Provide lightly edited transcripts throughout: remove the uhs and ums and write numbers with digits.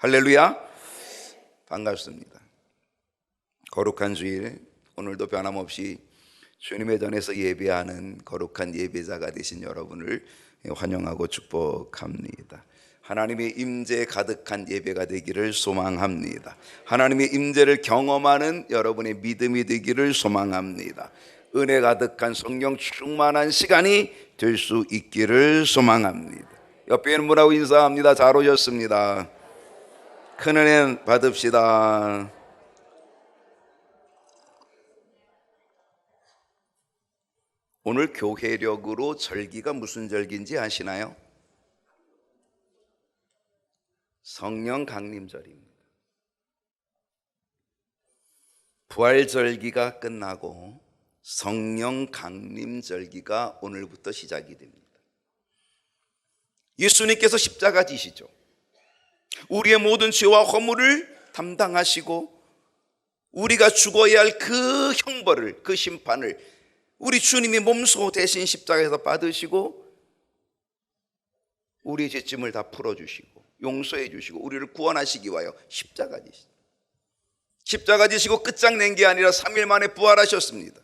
할렐루야. 반갑습니다. 거룩한 주일, 오늘도 변함없이 주님의 전에서 예배하는 거룩한 예배자가 되신 여러분을 환영하고 축복합니다. 하나님의 임재 가득한 예배가 되기를 소망합니다. 하나님의 임재를 경험하는 여러분의 믿음이 되기를 소망합니다. 은혜 가득한 성령 충만한 시간이 될 수 있기를 소망합니다. 옆에 있는 분하고 인사합니다. 잘 오셨습니다. 큰 은혜 받읍시다. 오늘 교회력으로 절기가 무슨 절기인지 아시나요? 성령 강림절입니다. 부활절기가 끝나고 성령 강림절기가 오늘부터 시작이 됩니다. 예수님께서 십자가 지시죠. 우리의 모든 죄와 허물을 담당하시고 우리가 죽어야 할 그 형벌을, 그 심판을 우리 주님이 몸소 대신 십자가에서 받으시고 우리의 죄짐을 다 풀어주시고 용서해 주시고 우리를 구원하시기 위하여 십자가 지시죠. 십자가 지시고 끝장낸 게 아니라 3일 만에 부활하셨습니다.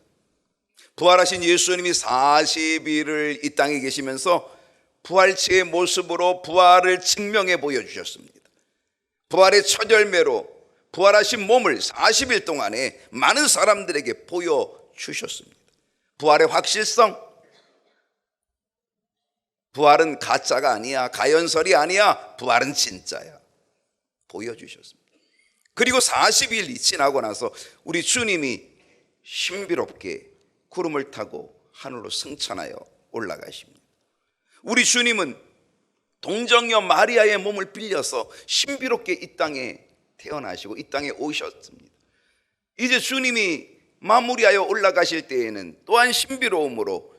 부활하신 예수님이 40일을 이 땅에 계시면서 부활체의 모습으로 부활을 증명해 보여주셨습니다. 부활의 첫 열매로 부활하신 몸을 40일 동안에 많은 사람들에게 보여주셨습니다. 부활의 확실성, 부활은 가짜가 아니야, 가연설이 아니야, 부활은 진짜야 보여주셨습니다. 그리고 40일이 지나고 나서 우리 주님이 신비롭게 구름을 타고 하늘로 승천하여 올라가십니다. 우리 주님은 동정녀 마리아의 몸을 빌려서 신비롭게 이 땅에 태어나시고 이 땅에 오셨습니다. 이제 주님이 마무리하여 올라가실 때에는 또한 신비로움으로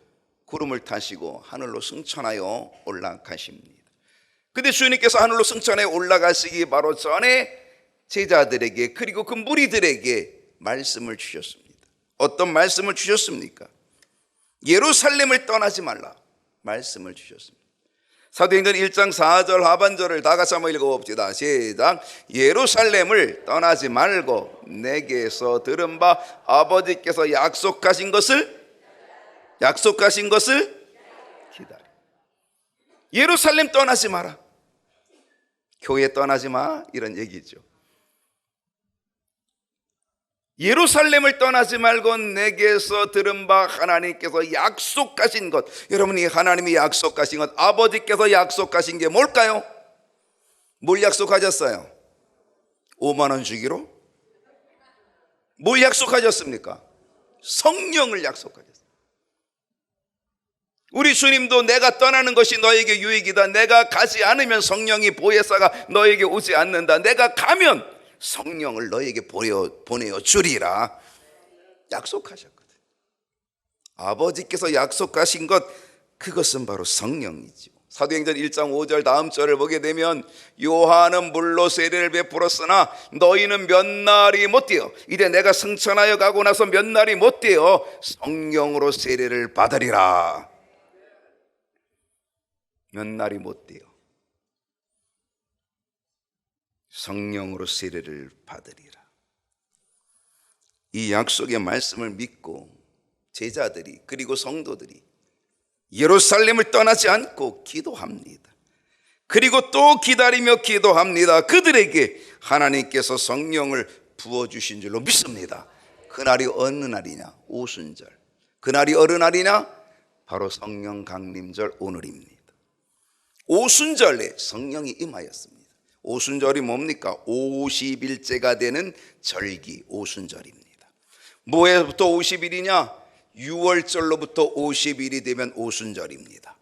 구름을 타시고 하늘로 승천하여 올라가십니다. 근데 주님께서 하늘로 승천하여 올라가시기 바로 전에 제자들에게 그리고 그 무리들에게 말씀을 주셨습니다. 어떤 말씀을 주셨습니까? 예루살렘을 떠나지 말라 말씀을 주셨습니다. 사도행전 1장 4절 하반절을 다 같이 한번 읽어봅시다. 시작. 예루살렘을 떠나지 말고 내게서 들은 바 아버지께서 약속하신 것을 기다려. 예루살렘 떠나지 마라, 교회 떠나지 마, 이런 얘기죠. 예루살렘을 떠나지 말고 내게서 들은 바 하나님께서 약속하신 것. 여러분이 하나님이 약속하신 것, 아버지께서 약속하신 게 뭘까요? 뭘 약속하셨어요? 5만 원 주기로? 뭘 약속하셨습니까? 성령을 약속하셨어요. 우리 주님도 내가 떠나는 것이 너에게 유익이다, 내가 가지 않으면 성령이 보혜사가 너에게 오지 않는다, 내가 가면 성령을 너에게 보내어 주리라 약속하셨거든. 아버지께서 약속하신 것, 그것은 바로 성령이죠. 사도행전 1장 5절 다음 절을 보게 되면 요한은 물로 세례를 베풀었으나 너희는 몇 날이 못 되어, 이제 내가 승천하여 가고 나서 몇 날이 못 되어 성령으로 세례를 받으리라. 몇 날이 못 되어 성령으로 세례를 받으리라. 이 약속의 말씀을 믿고 제자들이 그리고 성도들이 예루살렘을 떠나지 않고 기도합니다. 그리고 또 기다리며 기도합니다. 그들에게 하나님께서 성령을 부어주신 줄로 믿습니다. 그날이 어느 날이냐? 오순절. 그날이 어느 날이냐? 바로 성령 강림절 오늘입니다. 오순절에 성령이 임하였습니다. 오순절이 뭡니까? 50일째가 되는 절기 오순절입니다. 뭐에부터 50일이냐? 6월절로부터 50일이 되면 오순절입니다.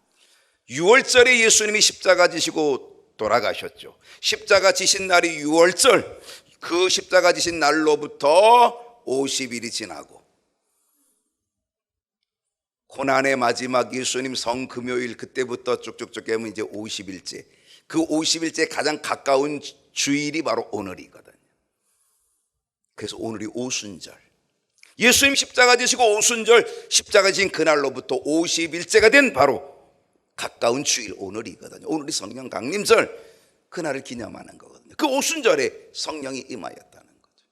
6월절에 예수님이 십자가 지시고 돌아가셨죠. 십자가 지신 날이 6월절, 그 십자가 지신 날로부터 50일이 지나고 고난의 마지막 예수님 성금요일, 그때부터 쭉쭉쭉 가면 이제 50일째, 그 50일째 가장 가까운 주일이 바로 오늘이거든요. 그래서 오늘이 오순절, 예수님 십자가 지시고 오순절, 십자가 지신 그날로부터 50일째가 된 바로 가까운 주일 오늘이거든요. 오늘이 성령 강림절. 그날을 기념하는 거거든요. 그 오순절에 성령이 임하였다는 거죠.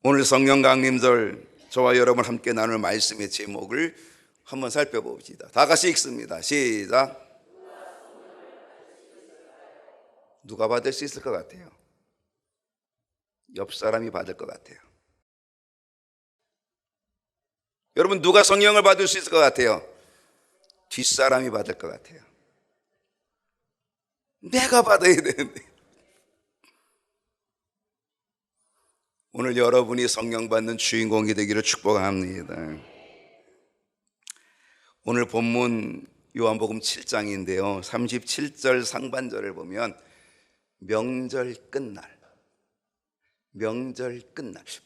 오늘 성령 강림절 저와 여러분 함께 나눌 말씀의 제목을 한번 살펴봅시다. 다 같이 읽습니다. 시작. 누가 받을 수 있을 것 같아요? 옆 사람이 받을 것 같아요. 여러분, 누가 성령을 받을 수 있을 것 같아요? 뒷사람이 받을 것 같아요. 내가 받아야 되는데. 오늘 여러분이 성령 받는 주인공이 되기를 축복합니다. 오늘 본문 요한복음 7장인데요 37절 상반절을 보면 명절 끝날,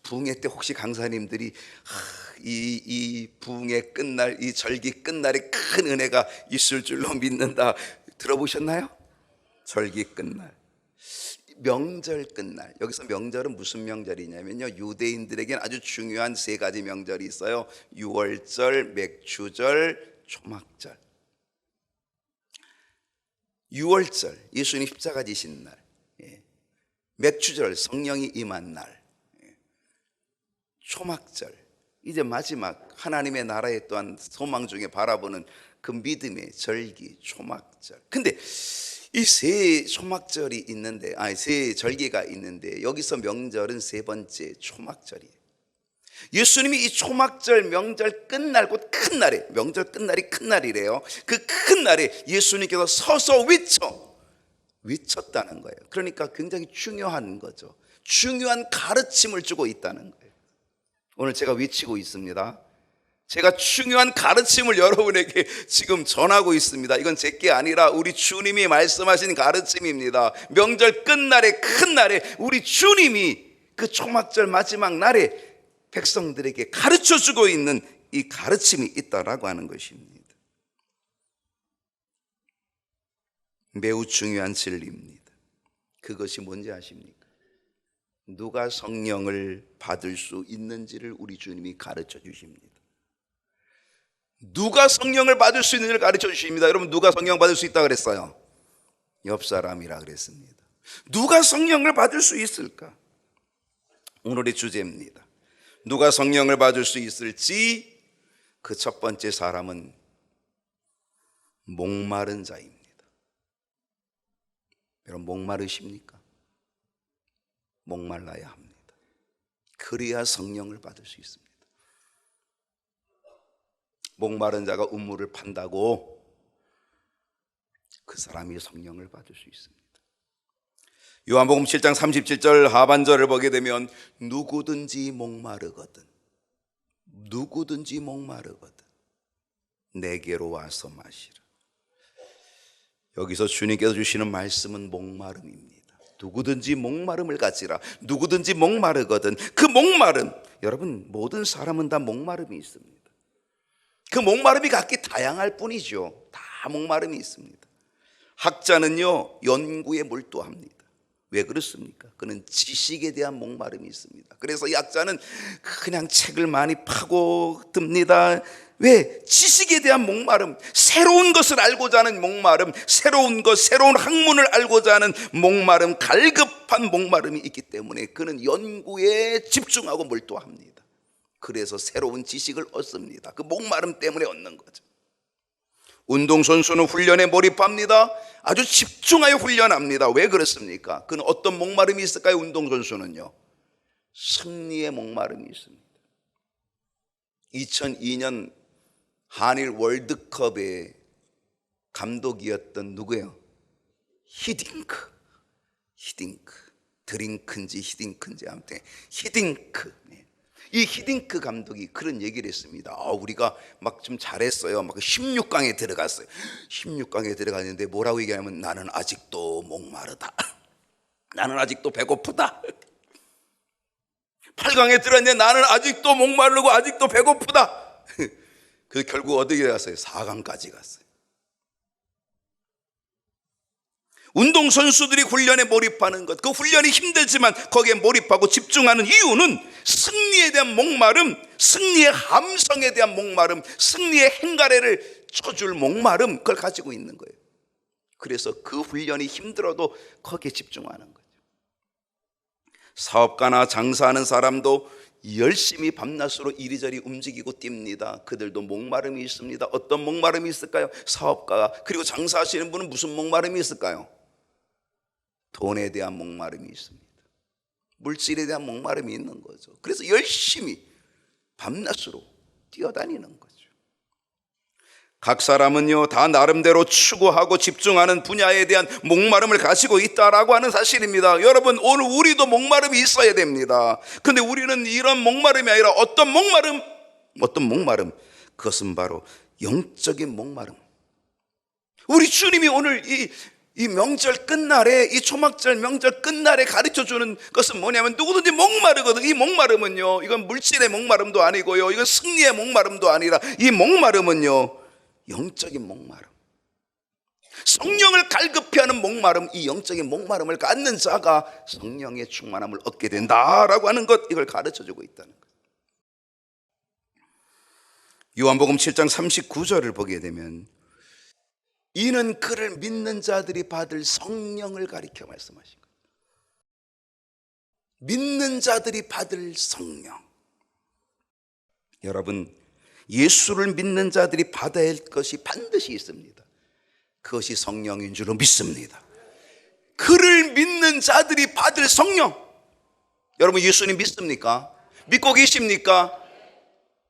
부흥회 때 혹시 강사님들이 이 부흥회 끝날, 이 절기 끝날에 큰 은혜가 있을 줄로 믿는다 들어보셨나요? 절기 끝날, 명절 끝날. 여기서 명절은 무슨 명절이냐면요, 유대인들에게는 아주 중요한 세 가지 명절이 있어요. 유월절, 맥추절, 초막절. 유월절, 예수님 십자가 지신 날. 맥추절, 성령이 임한 날. 초막절, 이제 마지막 하나님의 나라에 또한 소망 중에 바라보는 그 믿음의 절기, 초막절. 근데 이 세 초막절이 있는데, 세 절기가 있는데 여기서 명절은 세 번째 초막절이에요. 예수님이 이 초막절 명절 끝날 곧 큰 날에, 명절 끝날이 큰 날이래요. 그 큰 날에 예수님께서 서서 외쳤다는 거예요. 그러니까 굉장히 중요한 거죠. 중요한 가르침을 주고 있다는 거예요. 오늘 제가 외치고 있습니다. 제가 중요한 가르침을 여러분에게 지금 전하고 있습니다. 이건 제게 아니라 우리 주님이 말씀하신 가르침입니다. 명절 끝날에, 큰 날에 우리 주님이 그 초막절 마지막 날에 백성들에게 가르쳐주고 있는 이 가르침이 있다라고 하는 것입니다. 매우 중요한 진리입니다. 그것이 뭔지 아십니까? 누가 성령을 받을 수 있는지를 우리 주님이 가르쳐 주십니다. 누가 성령을 받을 수 있는지를 가르쳐 주십니다. 여러분, 누가 성령 받을 수 있다 그랬어요? 옆 사람이라 그랬습니다. 누가 성령을 받을 수 있을까? 오늘의 주제입니다. 누가 성령을 받을 수 있을지. 그 첫 번째 사람은 목마른 자입니다. 여러분, 목마르십니까? 목말라야 합니다. 그래야 성령을 받을 수 있습니다. 목마른 자가 우물을 판다고 그 사람이 성령을 받을 수 있습니다. 요한복음 7장 37절 하반절을 보게 되면 누구든지 목마르거든 내게로 와서 마시라. 여기서 주님께서 주시는 말씀은 목마름입니다. 누구든지 목마름을 가지라. 누구든지 목마르거든. 그 목마름, 여러분, 모든 사람은 다 목마름이 있습니다. 그 목마름이 각기 다양할 뿐이죠. 다 목마름이 있습니다. 학자는요, 연구에 몰두합니다. 왜 그렇습니까? 그는 지식에 대한 목마름이 있습니다. 그래서 이 학자는 그냥 책을 많이 파고듭니다. 왜? 지식에 대한 목마름, 새로운 것을 알고자 하는 목마름, 새로운 학문을 알고자 하는 목마름, 갈급한 목마름이 있기 때문에 그는 연구에 집중하고 몰두합니다. 그래서 새로운 지식을 얻습니다. 그 목마름 때문에 얻는 거죠. 운동선수는 훈련에 몰입합니다. 아주 집중하여 훈련합니다. 왜 그렇습니까? 그는 어떤 목마름이 있을까요? 운동선수는요, 승리의 목마름이 있습니다. 2002년 한일 월드컵의 감독이었던 누구예요? 히딩크. 드링크인지 히딩크인지 아무튼 히딩크. 이 히딩크 감독이 그런 얘기를 했습니다. 우리가 막 좀 잘했어요. 막 16강에 들어갔어요. 16강에 들어갔는데 뭐라고 얘기하냐면 나는 아직도 목마르다. 나는 아직도 배고프다. 8강에 들어갔는데 나는 아직도 목마르고 아직도 배고프다. 그 결국 어디에 갔어요? 4강까지 갔어요. 운동선수들이 훈련에 몰입하는 것, 그 훈련이 힘들지만 거기에 몰입하고 집중하는 이유는 승리에 대한 목마름, 승리의 함성에 대한 목마름, 승리의 행가래를 쳐줄 목마름, 그걸 가지고 있는 거예요. 그래서 그 훈련이 힘들어도 거기에 집중하는 거죠. 사업가나 장사하는 사람도 열심히 밤낮으로 이리저리 움직이고 뜁니다. 그들도 목마름이 있습니다. 어떤 목마름이 있을까요? 사업가 그리고 장사하시는 분은 무슨 목마름이 있을까요? 돈에 대한 목마름이 있습니다. 물질에 대한 목마름이 있는 거죠. 그래서 열심히 밤낮으로 뛰어다니는 거죠. 각 사람은요 다 나름대로 추구하고 집중하는 분야에 대한 목마름을 가지고 있다라고 하는 사실입니다. 여러분, 오늘 우리도 목마름이 있어야 됩니다. 근데 우리는 이런 목마름이 아니라 어떤 목마름? 그것은 바로 영적인 목마름. 우리 주님이 오늘 이 명절 끝날에, 이 초막절 명절 끝날에 가르쳐주는 것은 뭐냐면, 누구든지 목마르거든. 이 목마름은요, 이건 물질의 목마름도 아니고요, 이건 승리의 목마름도 아니라, 이 목마름은요 영적인 목마름, 성령을 갈급히 하는 목마름, 이 영적인 목마름을 갖는 자가 성령의 충만함을 얻게 된다라고 하는 것, 이걸 가르쳐주고 있다는 것. 요한복음 7장 39절을 보게 되면, 이는 그를 믿는 자들이 받을 성령을 가리켜 말씀하신 거예요. 믿는 자들이 받을 성령. 여러분, 예수를 믿는 자들이 받아야 할 것이 반드시 있습니다. 그것이 성령인 줄로 믿습니다. 그를 믿는 자들이 받을 성령. 여러분, 예수님 믿습니까? 믿고 계십니까?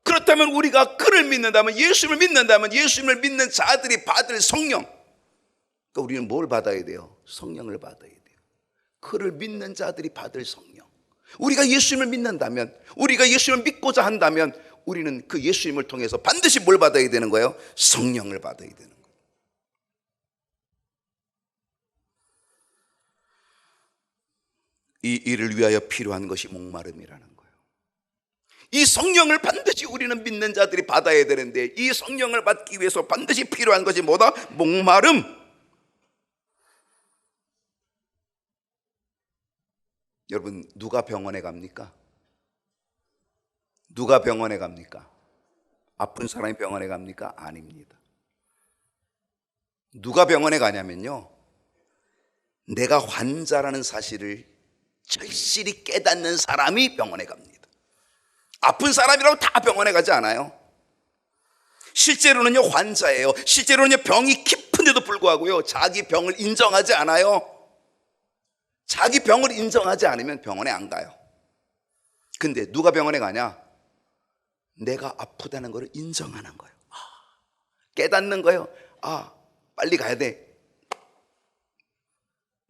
그렇다면 우리가 그를 믿는다면, 예수님을 믿는다면, 예수님을 믿는 자들이 받을 성령, 그러니까 우리는 뭘 받아야 돼요? 성령을 받아야 돼요. 그를 믿는 자들이 받을 성령. 우리가 예수님을 믿는다면, 우리가 예수님을 믿고자 한다면, 우리는 그 예수님을 통해서 반드시 뭘 받아야 되는 거예요? 성령을 받아야 되는 거예요. 이 일을 위하여 필요한 것이 목마름이라는 거예요. 이 성령을 반드시 우리는 믿는 자들이 받아야 되는데, 이 성령을 받기 위해서 반드시 필요한 것이 뭐다? 목마름. 여러분, 누가 병원에 갑니까? 누가 병원에 갑니까? 아픈 사람이 병원에 갑니까? 아닙니다. 누가 병원에 가냐면요, 내가 환자라는 사실을 절실히 깨닫는 사람이 병원에 갑니다. 아픈 사람이라고 다 병원에 가지 않아요. 실제로는요 환자예요. 실제로는요 병이 깊은데도 불구하고요 자기 병을 인정하지 않아요. 자기 병을 인정하지 않으면 병원에 안 가요. 근데 누가 병원에 가냐? 내가 아프다는 걸 인정하는 거예요. 깨닫는 거예요. 빨리 가야 돼.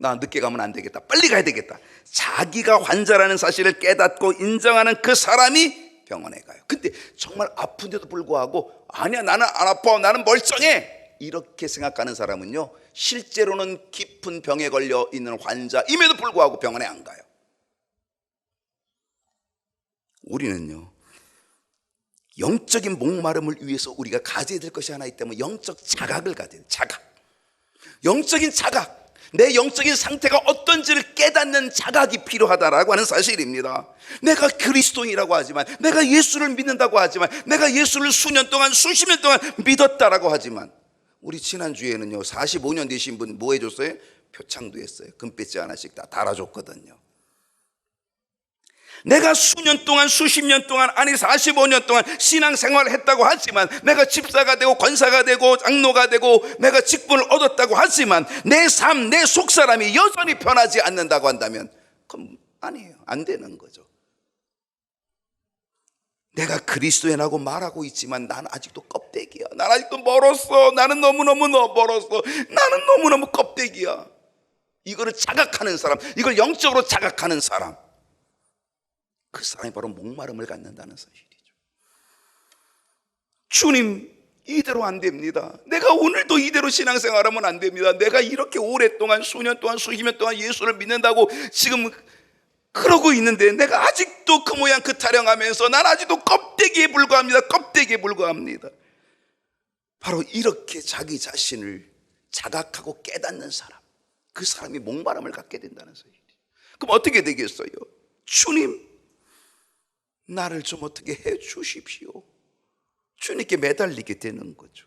나 늦게 가면 안 되겠다. 빨리 가야 되겠다. 자기가 환자라는 사실을 깨닫고 인정하는 그 사람이 병원에 가요. 근데 정말 아픈데도 불구하고 아니야, 나는 안 아파, 나는 멀쩡해, 이렇게 생각하는 사람은요 실제로는 깊은 병에 걸려 있는 환자임에도 불구하고 병원에 안 가요. 우리는요 영적인 목마름을 위해서 우리가 가져야 될 것이 하나 있기 때문에 영적 자각을 가져야 돼요. 자각, 영적인 자각, 내 영적인 상태가 어떤지를 깨닫는 자각이 필요하다라고 하는 사실입니다. 내가 그리스도인이라고 하지만, 내가 예수를 믿는다고 하지만, 내가 예수를 수년 동안 수십 년 동안 믿었다라고 하지만, 우리 지난주에는요 45년 되신 분 뭐 해줬어요? 표창도 했어요. 금배지 하나씩 다 달아줬거든요. 내가 수년 동안 수십 년 동안, 아니 45년 동안 신앙생활을 했다고 하지만, 내가 집사가 되고 권사가 되고 장로가 되고 내가 직분을 얻었다고 하지만 내 삶, 내 속사람이 여전히 변하지 않는다고 한다면 그럼 아니에요. 안 되는 거죠. 내가 그리스도인이라고 말하고 있지만 난 아직도 껍데기야. 난 아직도 멀었어. 나는 너무너무 멀었어. 나는 너무너무 껍데기야. 이거를 자각하는 사람, 이걸 영적으로 자각하는 사람, 그 사람이 바로 목마름을 갖는다는 사실이죠. 주님, 이대로 안 됩니다. 내가 오늘도 이대로 신앙생활하면 안 됩니다. 내가 이렇게 오랫동안 수년 동안 수십 년 동안 예수를 믿는다고 지금 그러고 있는데 내가 아직도 그 모양 그 타령하면서 난 아직도 껍데기에 불과합니다. 껍데기에 불과합니다. 바로 이렇게 자기 자신을 자각하고 깨닫는 사람, 그 사람이 목마름을 갖게 된다는 사실이죠. 그럼 어떻게 되겠어요? 주님, 나를 좀 어떻게 해 주십시오. 주님께 매달리게 되는 거죠.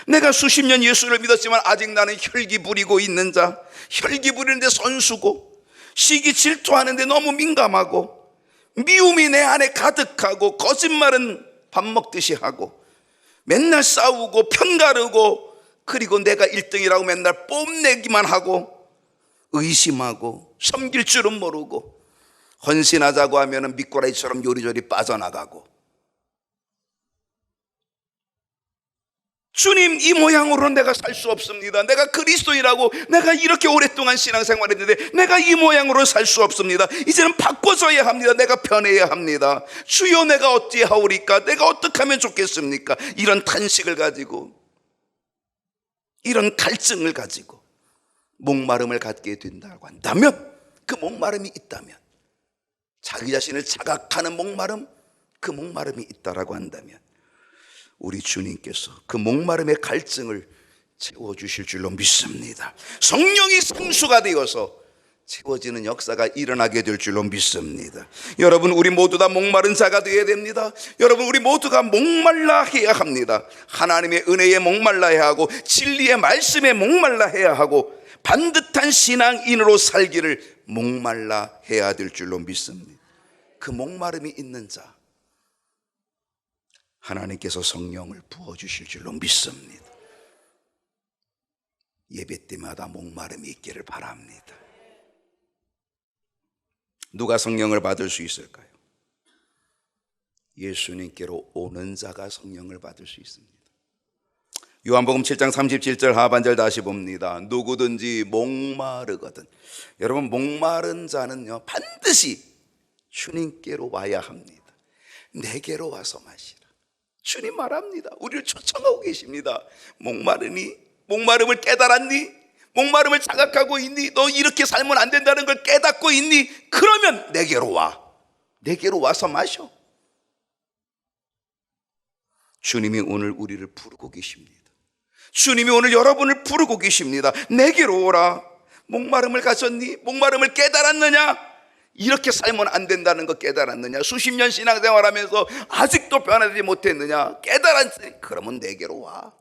내가 수십 년 예수를 믿었지만 아직 나는 혈기 부리고 있는 자, 혈기 부리는데 선수고, 시기 질투하는데 너무 민감하고, 미움이 내 안에 가득하고, 거짓말은 밥 먹듯이 하고, 맨날 싸우고 편가르고, 그리고 내가 1등이라고 맨날 뽐내기만 하고, 의심하고 섬길 줄은 모르고, 헌신하자고 하면 미꾸라지처럼 요리조리 빠져나가고. 주님, 이 모양으로는 내가 살 수 없습니다. 내가 그리스도인이라고, 내가 이렇게 오랫동안 신앙생활했는데 내가 이 모양으로 살 수 없습니다. 이제는 바꿔져야 합니다. 내가 변해야 합니다. 주여, 내가 어찌하오리까? 내가 어떻게 하면 좋겠습니까? 이런 탄식을 가지고, 이런 갈증을 가지고 목마름을 갖게 된다고 한다면, 그 목마름이 있다면, 자기 자신을 자각하는 목마름, 그 목마름이 있다라고 한다면, 우리 주님께서 그 목마름의 갈증을 채워주실 줄로 믿습니다. 성령이 생수가 되어서 채워지는 역사가 일어나게 될 줄로 믿습니다. 여러분, 우리 모두 다 목마른 자가 되어야 됩니다. 여러분, 우리 모두가 목말라 해야 합니다. 하나님의 은혜에 목말라야 하고, 진리의 말씀에 목말라 해야 하고, 반듯한 신앙인으로 살기를 목말라 해야 될 줄로 믿습니다. 그 목마름이 있는 자, 하나님께서 성령을 부어주실 줄로 믿습니다. 예배 때마다 목마름이 있기를 바랍니다. 누가 성령을 받을 수 있을까요? 예수님께로 오는 자가 성령을 받을 수 있습니다. 요한복음 7장 37절 하반절 다시 봅니다. 누구든지 목마르거든. 여러분, 목마른 자는요, 반드시 주님께로 와야 합니다. 내게로 와서 마시라. 주님 말합니다. 우리를 초청하고 계십니다. 목마르니? 목마름을 깨달았니? 목마름을 자각하고 있니? 너 이렇게 살면 안 된다는 걸 깨닫고 있니? 그러면 내게로 와. 내게로 와서 마셔. 주님이 오늘 우리를 부르고 계십니다. 주님이 오늘 여러분을 부르고 계십니다. 내게로 오라. 목마름을 가졌니? 목마름을 깨달았느냐? 이렇게 살면 안 된다는 거 깨달았느냐? 수십 년 신앙생활하면서 아직도 변하지 못했느냐? 깨달았으니 그러면 내게로 와.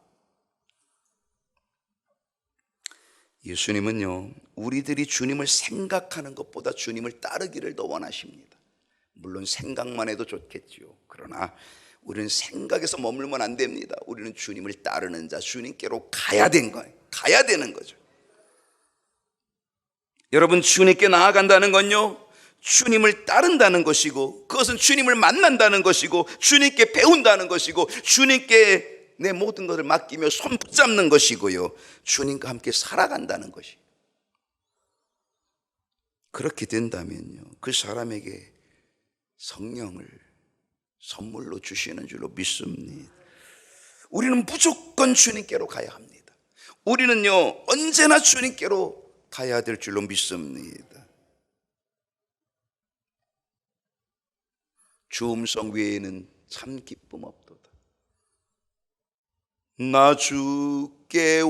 예수님은요, 우리들이 주님을 생각하는 것보다 주님을 따르기를 더 원하십니다. 물론 생각만 해도 좋겠지요. 그러나 우리는 생각에서 머물면 안 됩니다. 우리는 주님을 따르는 자, 주님께로 가야 되는 거예요. 가야 되는 거죠. 여러분, 주님께 나아간다는 건요, 주님을 따른다는 것이고, 그것은 주님을 만난다는 것이고, 주님께 배운다는 것이고, 주님께 내 모든 것을 맡기며 손 붙잡는 것이고요, 주님과 함께 살아간다는 것이. 그렇게 된다면요, 그 사람에게 성령을 선물로 주시는 줄로 믿습니다. 우리는 무조건 주님께로 가야 합니다. 우리는요, 언제나 주님께로 가야 될 줄로 믿습니다. 주 음성 외에는 참 기쁨 없도다. 나 주께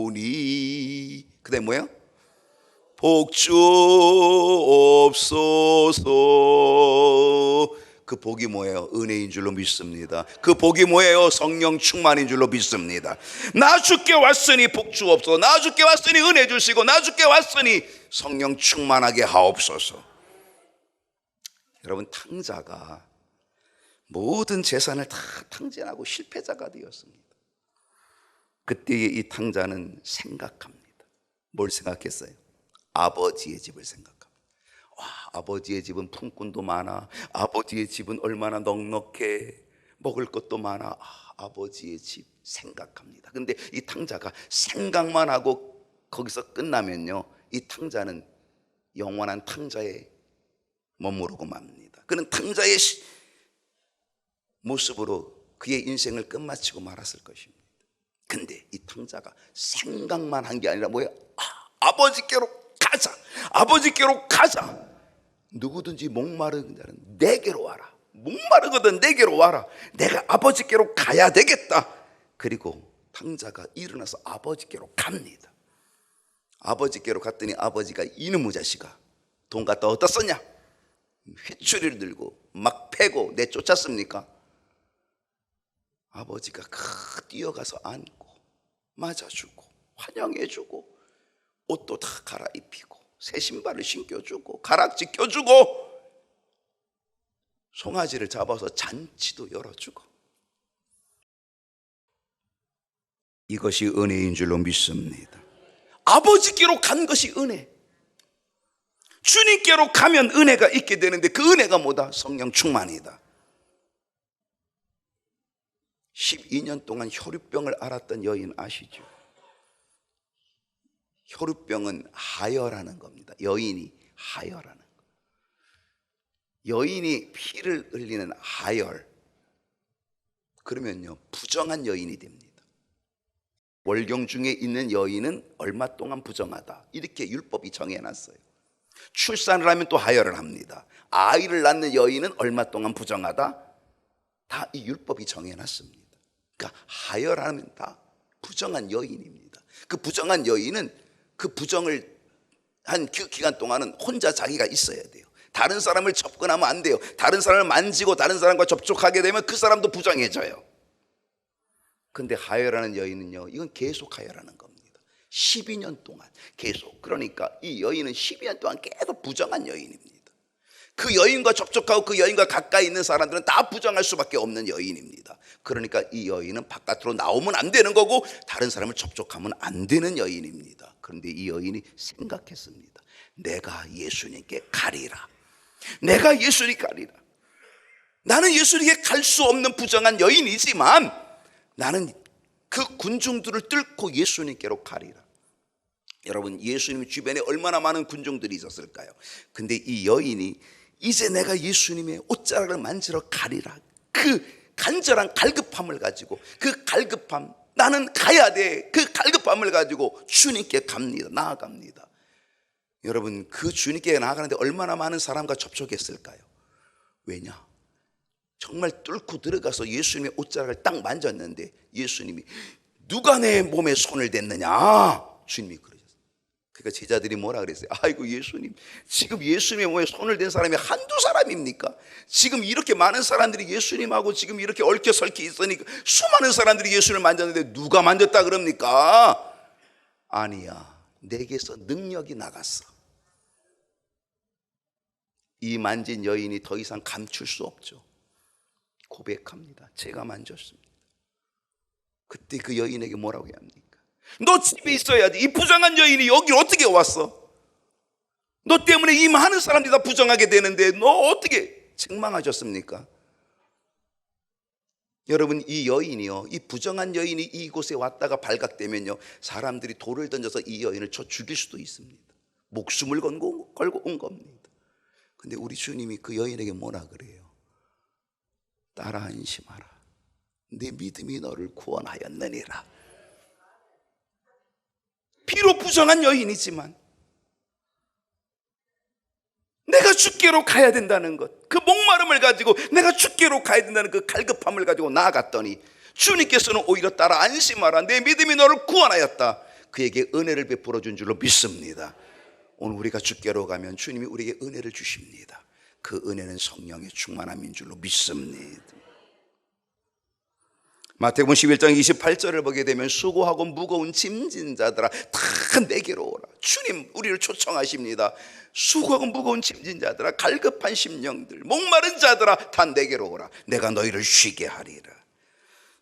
왔사오니. 그다음에 뭐야? 복주옵소서. 그 복이 뭐예요? 은혜인 줄로 믿습니다. 그 복이 뭐예요? 성령 충만인 줄로 믿습니다. 나 주께 왔으니 복주옵소서. 나 주께 왔으니 은혜 주시고, 나 주께 왔으니 성령 충만하게 하옵소서. 여러분, 탕자가 모든 재산을 다 탕진하고 실패자가 되었습니다. 그때의 이 탕자는 생각합니다. 뭘 생각했어요? 아버지의 집을 생각합니다. 와, 아버지의 집은 품꾼도 많아. 아버지의 집은 얼마나 넉넉해. 먹을 것도 많아. 아버지의 집 생각합니다. 근데 이 탕자가 생각만 하고 거기서 끝나면요, 이 탕자는 영원한 탕자에 머무르고 맙니다. 그는 탕자의 모습으로 그의 인생을 끝마치고 말았을 것입니다. 근데 이 탕자가 생각만 한 게 아니라 뭐예요? 아버지께로 가자. 아버지께로 가자. 누구든지 목마른 자는 내게로 와라. 목마르거든 내게로 와라. 내가 아버지께로 가야 되겠다. 그리고 탕자가 일어나서 아버지께로 갑니다. 아버지께로 갔더니 아버지가 이놈의 자식아, 돈 갖다 어디다 썼냐? 회초리를 들고 막 패고 내쫓았습니까? 아버지가 뛰어가서 안고 맞아주고 환영해주고 옷도 다 갈아입히고 새 신발을 신겨주고 가락지 껴주고 송아지를 잡아서 잔치도 열어주고, 이것이 은혜인 줄로 믿습니다. 아버지께로 간 것이 은혜. 주님께로 가면 은혜가 있게 되는데 그 은혜가 뭐다? 성령 충만이다. 12년 동안 혈루병을 앓았던 여인 아시죠? 혈루병은 하혈하는 겁니다. 여인이 하혈하는 거. 여인이 피를 흘리는 하혈, 그러면요 부정한 여인이 됩니다. 월경 중에 있는 여인은 얼마 동안 부정하다, 이렇게 율법이 정해놨어요. 출산을 하면 또 하혈을 합니다. 아이를 낳는 여인은 얼마 동안 부정하다, 다 이 율법이 정해놨습니다. 그러니까 하혈하면 다 부정한 여인입니다. 그 부정한 여인은 그 부정을 한 그 기간 동안은 혼자 자기가 있어야 돼요. 다른 사람을 접근하면 안 돼요. 다른 사람을 만지고 다른 사람과 접촉하게 되면 그 사람도 부정해져요. 근데 하혈하는 여인은요, 이건 계속 하혈하는 겁니다. 12년 동안 계속. 그러니까 이 여인은 12년 동안 계속 부정한 여인입니다. 그 여인과 접촉하고 그 여인과 가까이 있는 사람들은 다 부정할 수밖에 없는 여인입니다. 그러니까 이 여인은 바깥으로 나오면 안 되는 거고 다른 사람을 접촉하면 안 되는 여인입니다. 그런데 이 여인이 생각했습니다. 내가 예수님께 가리라. 내가 예수님께 가리라. 나는 예수님께 갈 수 없는 부정한 여인이지만 나는 그 군중들을 뚫고 예수님께로 가리라. 여러분, 예수님 주변에 얼마나 많은 군중들이 있었을까요? 근데 이 여인이 이제 내가 예수님의 옷자락을 만지러 가리라, 그 간절한 갈급함을 가지고, 그 갈급함, 나는 가야 돼, 그 갈급함을 가지고 주님께 갑니다. 나아갑니다. 여러분, 그 주님께 나아가는데 얼마나 많은 사람과 접촉했을까요? 왜냐? 정말 뚫고 들어가서 예수님의 옷자락을 딱 만졌는데 예수님이 누가 내 몸에 손을 댔느냐? 주님이 그러셨어요. 그러니까 제자들이 뭐라 그랬어요? 아이고 예수님, 지금 예수님의 몸에 손을 댄 사람이 한두 사람입니까? 지금 이렇게 많은 사람들이 예수님하고 지금 이렇게 얽혀설켜 있으니까 수많은 사람들이 예수님을 만졌는데 누가 만졌다 그럽니까? 아니야, 내게서 능력이 나갔어. 이 만진 여인이 더 이상 감출 수 없죠. 고백합니다. 제가 만졌습니다. 그때 그 여인에게 뭐라고 해야 합니까? 너 집에 있어야지. 이 부정한 여인이 여기 어떻게 왔어? 너 때문에 이 많은 사람들이 다 부정하게 되는데 너 어떻게 책망하셨습니까? 여러분, 이 여인이요, 이 부정한 여인이 이곳에 왔다가 발각되면요, 사람들이 돌을 던져서 이 여인을 쳐 죽일 수도 있습니다. 목숨을 걸고 온 겁니다. 근데 우리 주님이 그 여인에게 뭐라 그래요? 딸아, 안심하라. 네 믿음이 너를 구원하였느니라. 비록 부정한 여인이지만 내가 주께로 가야 된다는 것, 그 목마름을 가지고 내가 주께로 가야 된다는 그 갈급함을 가지고 나아갔더니 주님께서는 오히려 따라 안심하라, 내 믿음이 너를 구원하였다, 그에게 은혜를 베풀어 준 줄로 믿습니다. 오늘 우리가 주께로 가면 주님이 우리에게 은혜를 주십니다. 그 은혜는 성령의 충만함인 줄로 믿습니다. 마태복음 11장 28절을 보게 되면 수고하고 무거운 짐진 자들아 다 내게로 오라. 주님 우리를 초청하십니다. 수고하고 무거운 짐진 자들아, 갈급한 심령들, 목마른 자들아 다 내게로 오라. 내가 너희를 쉬게 하리라.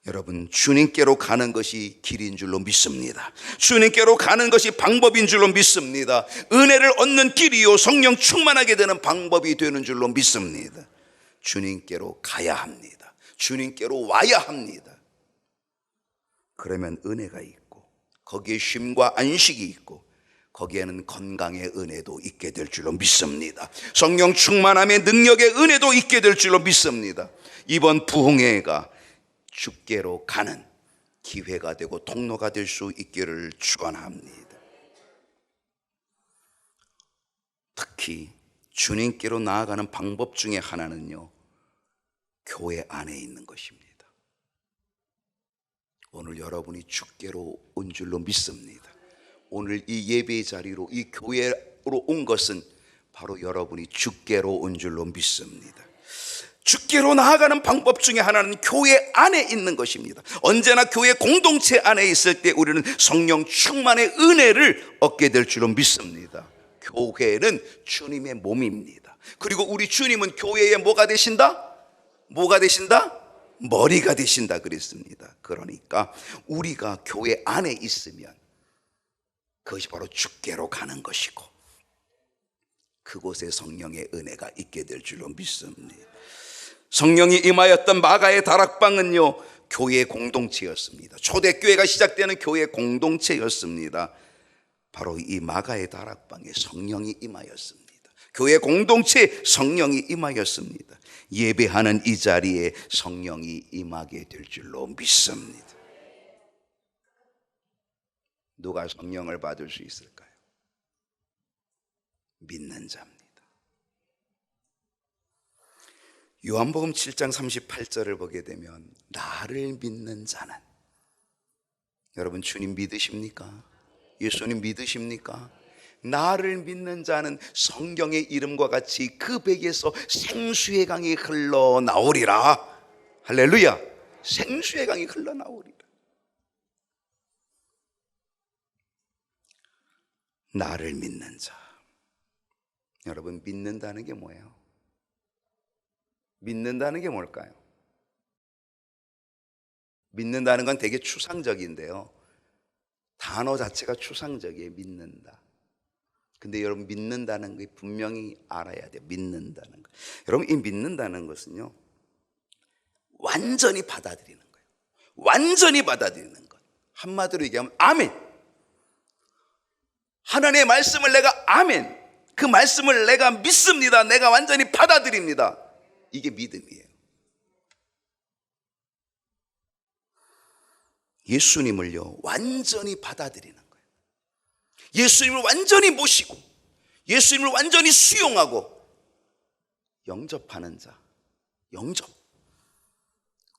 여러분, 주님께로 가는 것이 길인 줄로 믿습니다. 주님께로 가는 것이 방법인 줄로 믿습니다. 은혜를 얻는 길이요, 성령 충만하게 되는 방법이 되는 줄로 믿습니다. 주님께로 가야 합니다. 주님께로 와야 합니다. 그러면 은혜가 있고 거기에 쉼과 안식이 있고 거기에는 건강의 은혜도 있게 될 줄로 믿습니다. 성령 충만함의 능력의 은혜도 있게 될 줄로 믿습니다. 이번 부흥회가 주께로 가는 기회가 되고 통로가 될 수 있기를 축원합니다. 특히 주님께로 나아가는 방법 중에 하나는요, 교회 안에 있는 것입니다. 오늘 여러분이 주께로 온 줄로 믿습니다. 오늘 이 예배 자리로, 이 교회로 온 것은 바로 여러분이 주께로 온 줄로 믿습니다. 주께로 나아가는 방법 중에 하나는 교회 안에 있는 것입니다. 언제나 교회 공동체 안에 있을 때 우리는 성령 충만의 은혜를 얻게 될 줄로 믿습니다. 교회는 주님의 몸입니다. 그리고 우리 주님은 교회의 뭐가 되신다? 뭐가 되신다? 머리가 되신다 그랬습니다. 그러니까 우리가 교회 안에 있으면 그것이 바로 주께로 가는 것이고 그곳에 성령의 은혜가 있게 될 줄로 믿습니다. 성령이 임하였던 마가의 다락방은요, 교회 공동체였습니다. 초대교회가 시작되는 교회 공동체였습니다. 바로 이 마가의 다락방에 성령이 임하였습니다. 교회 공동체에 성령이 임하였습니다. 예배하는 이 자리에 성령이 임하게 될 줄로 믿습니다. 누가 성령을 받을 수 있을까요? 믿는 자입니다. 요한복음 7장 38절을 보게 되면 나를 믿는 자는, 여러분 주님 믿으십니까? 예수님 믿으십니까? 나를 믿는 자는 성경의 이름과 같이 그 백에서 생수의 강이 흘러나오리라. 할렐루야. 생수의 강이 흘러나오리라. 나를 믿는 자. 여러분 믿는다는 게 뭐예요? 믿는다는 게 뭘까요? 믿는다는 건 되게 추상적인데요, 단어 자체가 추상적이에요. 믿는다. 근데 여러분 믿는다는 게 분명히 알아야 돼요. 믿는다는 거. 여러분 이 믿는다는 것은요, 완전히 받아들이는 거예요. 완전히 받아들이는 것. 한마디로 얘기하면 아멘. 하나님의 말씀을 내가 아멘, 그 말씀을 내가 믿습니다. 내가 완전히 받아들입니다. 이게 믿음이에요. 예수님을요 완전히 받아들이는 거예요. 예수님을 완전히 모시고 예수님을 완전히 수용하고 영접하는 자, 영접,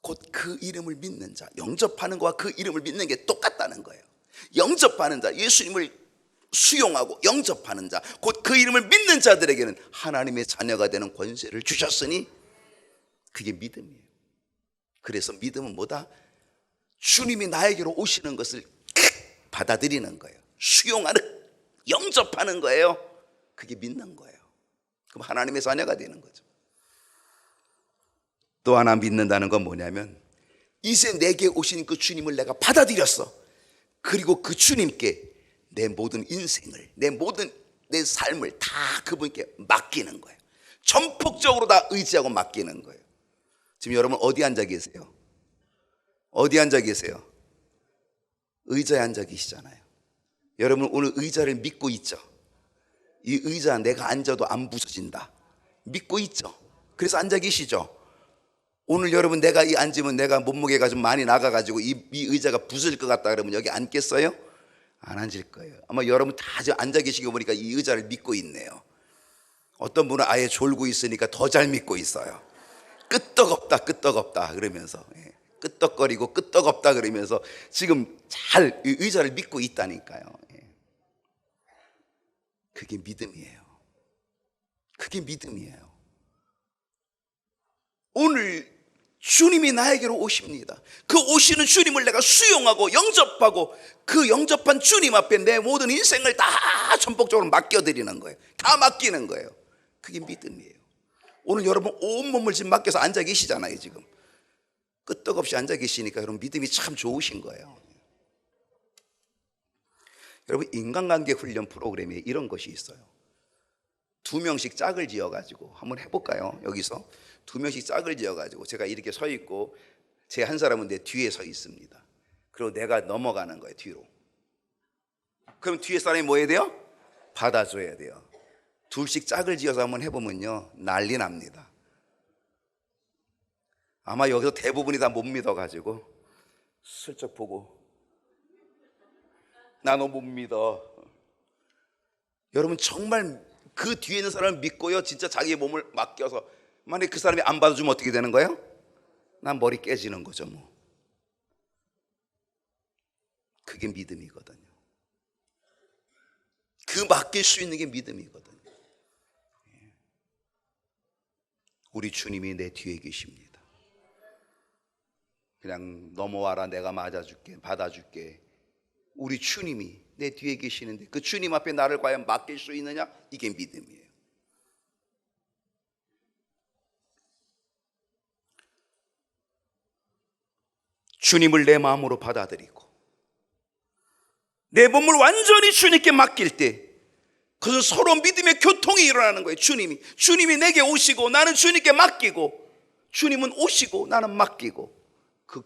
곧 그 이름을 믿는 자. 영접하는 것과 그 이름을 믿는 게 똑같다는 거예요. 영접하는 자, 예수님을 수용하고 영접하는 자, 곧 그 이름을 믿는 자들에게는 하나님의 자녀가 되는 권세를 주셨으니 그게 믿음이에요. 그래서 믿음은 뭐다? 주님이 나에게로 오시는 것을 받아들이는 거예요. 수용하는, 영접하는 거예요. 그게 믿는 거예요. 그럼 하나님의 자녀가 되는 거죠. 또 하나 믿는다는 건 뭐냐면, 이제 내게 오신 그 주님을 내가 받아들였어. 그리고 그 주님께 내 모든 인생을, 내 삶을 다 그분께 맡기는 거예요. 전폭적으로 다 의지하고 맡기는 거예요. 지금 여러분 어디 앉아 계세요? 어디 앉아 계세요? 의자에 앉아 계시잖아요. 여러분 오늘 의자를 믿고 있죠? 이 의자 내가 앉아도 안 부서진다 믿고 있죠? 그래서 앉아 계시죠? 오늘 여러분 내가 이 앉으면 내가 몸무게가 좀 많이 나가가지고 이 의자가 부서질 것 같다 그러면 여기 앉겠어요? 안 앉을 거예요. 아마 여러분 다 지금 앉아 계시고 보니까 이 의자를 믿고 있네요. 어떤 분은 아예 졸고 있으니까 더 잘 믿고 있어요. 끄떡없다 끄떡없다 그러면서, 끄떡거리고 끄떡없다 그러면서 지금 잘 이 의자를 믿고 있다니까요. 그게 믿음이에요. 그게 믿음이에요. 오늘 주님이 나에게로 오십니다. 그 오시는 주님을 내가 수용하고 영접하고 그 영접한 주님 앞에 내 모든 인생을 다 전폭적으로 맡겨드리는 거예요. 다 맡기는 거예요. 그게 믿음이에요. 오늘 여러분 온몸을 지금 맡겨서 앉아 계시잖아요. 지금 끄떡없이 앉아 계시니까 여러분 믿음이 참 좋으신 거예요. 여러분 인간관계 훈련 프로그램에 이런 것이 있어요. 2명씩 짝을 지어가지고 한번 해볼까요? 여기서 2명씩 짝을 지어가지고 제가 이렇게 서 있고 제 한 사람은 내 뒤에 서 있습니다. 그리고 내가 넘어가는 거예요, 뒤로. 그럼 뒤에 사람이 뭐 해야 돼요? 받아줘야 돼요. 둘씩 짝을 지어서 한번 해보면요 난리 납니다. 아마 여기서 대부분이 다 못 믿어가지고 슬쩍 보고 나 너 못 믿어. 여러분 정말 그 뒤에 있는 사람을 믿고요 진짜 자기의 몸을 맡겨서 만약에 그 사람이 안 받아주면 어떻게 되는 거예요? 난 머리 깨지는 거죠 뭐. 그게 믿음이거든요. 그 맡길 수 있는 게 믿음이거든요. 우리 주님이 내 뒤에 계십니다. 그냥 넘어와라, 내가 맞아줄게, 받아줄게. 우리 주님이 내 뒤에 계시는데 그 주님 앞에 나를 과연 맡길 수 있느냐? 이게 믿음이에요. 주님을 내 마음으로 받아들이고 내 몸을 완전히 주님께 맡길 때 그것은 서로 믿음의 교통이 일어나는 거예요. 주님이 내게 오시고 나는 주님께 맡기고, 주님은 오시고 나는 맡기고, 그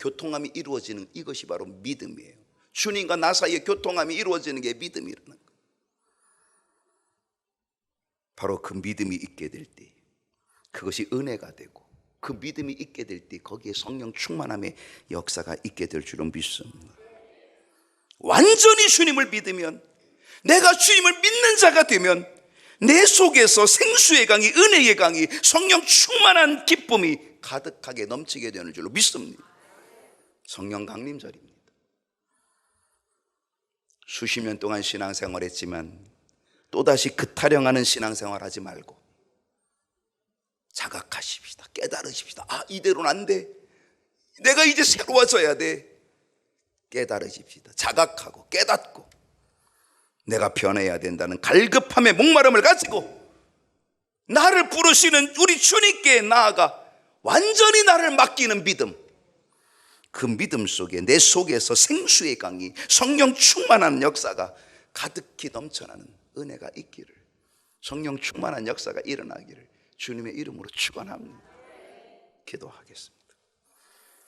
교통함이 이루어지는 이것이 바로 믿음이에요. 주님과 나 사이의 교통함이 이루어지는 게 믿음이라는 거예요. 바로 그 믿음이 있게 될 때 그것이 은혜가 되고, 그 믿음이 있게 될 때 거기에 성령 충만함의 역사가 있게 될 줄은 믿습니다. 완전히 주님을 믿으면, 내가 주님을 믿는 자가 되면 내 속에서 생수의 강이, 은혜의 강이, 성령 충만한 기쁨이 가득하게 넘치게 되는 줄로 믿습니다. 성령 강림절입니다. 수십 년 동안 신앙생활했지만 또다시 그 타령하는 신앙생활 하지 말고 자각하십시다. 깨달으십시다. 아, 이대로는 안 돼. 내가 이제 새로워져야 돼. 깨달으십시다. 자각하고 깨닫고 내가 변해야 된다는 갈급함의 목마름을 가지고 나를 부르시는 우리 주님께 나아가 완전히 나를 맡기는 믿음, 그 믿음 속에 내 속에서 생수의 강이, 성령 충만한 역사가 가득히 넘쳐나는 은혜가 있기를, 성령 충만한 역사가 일어나기를 주님의 이름으로 축원합니다. 기도하겠습니다.